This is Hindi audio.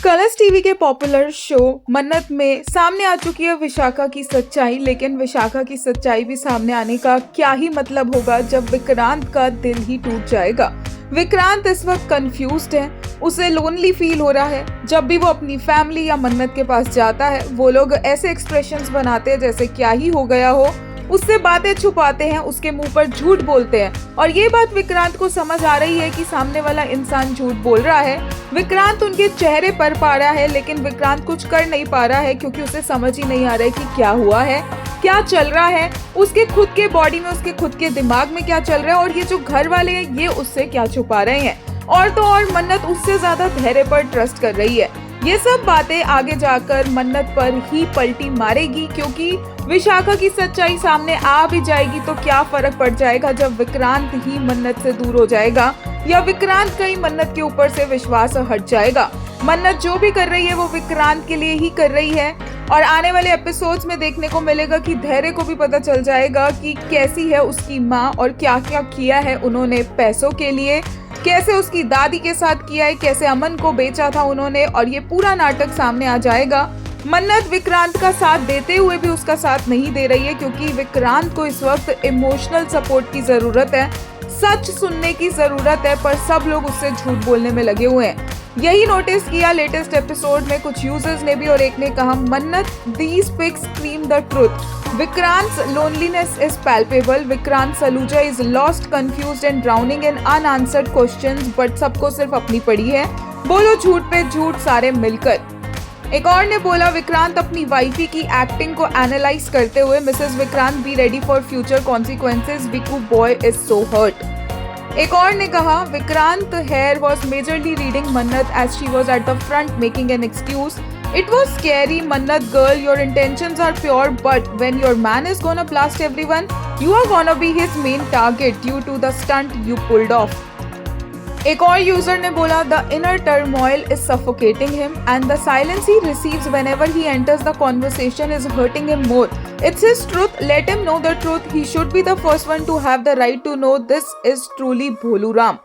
कलर्स टीवी के पॉपुलर शो मन्नत में सामने आ चुकी है विशाखा की सच्चाई। लेकिन विशाखा की सच्चाई भी सामने आने का क्या ही मतलब होगा जब विक्रांत का दिल ही टूट जाएगा। विक्रांत इस वक्त कंफ्यूज्ड है, उसे लोनली फील हो रहा है। जब भी वो अपनी फैमिली या मन्नत के पास जाता है वो लोग ऐसे एक्सप्रेशंस बनाते हैं जैसे क्या ही हो गया हो, उससे बातें छुपाते हैं, उसके मुंह पर झूठ बोलते हैं। और ये बात विक्रांत को समझ आ रही है कि सामने वाला इंसान झूठ बोल रहा है। विक्रांत उनके चेहरे पर पा रहा है लेकिन विक्रांत कुछ कर नहीं पा रहा है क्योंकि उसे समझ ही नहीं आ रहा है कि क्या हुआ है, क्या चल रहा है, उसके खुद के बॉडी में, उसके खुद के दिमाग में क्या चल रहा है और ये जो घर वाले हैं ये उससे क्या छुपा रहे हैं। और तो और मन्नत उससे ज्यादा धैर्य पर ट्रस्ट कर रही है। ये सब बातें आगे जाकर मन्नत पर ही पलटी मारेगी क्योंकि विशाखा की सच्चाई सामने आ भी जाएगी तो क्या फर्क पड़ जाएगा जब विक्रांत ही मन्नत से दूर हो जाएगा या विक्रांत कहीं मन्नत के ऊपर से विश्वास हट जाएगा। मन्नत जो भी कर रही है वो विक्रांत के लिए ही कर रही है और आने वाले एपिसोड्स में देखने को मिलेगा कि धैर्य को भी पता चल जाएगा कि कैसी है उसकी माँ और क्या क्या किया है उन्होंने पैसों के लिए, कैसे उसकी दादी के साथ किया है, कैसे अमन को बेचा था उन्होंने, और ये पूरा नाटक सामने आ जाएगा। मन्नत विक्रांत का साथ देते हुए भी उसका साथ नहीं दे रही है क्योंकि विक्रांत को इस वक्त इमोशनल सपोर्ट की जरूरत है, सच सुनने की जरूरत है, पर सब लोग उससे झूठ बोलने में लगे हुए हैं। यही नोटिस किया लेटेस्ट एपिसोड में कुछ यूजर्स ने भी और एक ने कहा, Mannat these pics scream the truth, Vikrant loneliness is palpable, Vikrant Saluja is lost, confused and drowning in unanswered questions, but सबको सिर्फ अपनी पड़ी है, बोलो झूठ पे झूठ सारे मिलकर। एक और ने बोला, विक्रांत अपनी वाइफी की एक्टिंग को एनालाइज करते हुए, Mrs Vikrant be ready for future consequences, Viku boy is so hurt. एक और ने कहा, Vikrant here was majorly reading Mannat as she was at the front making an excuse, it was scary, Mannat girl your intentions are pure but when your man is gonna blast everyone you are gonna be his main target due to the stunt you pulled off. एक और यूजर ने बोला, the inner turmoil is suffocating him and the silence he receives whenever he enters the conversation is hurting him more, it's his truth, let him know the truth, he should be the first one to have the right to know, this is truly Bholu Ram।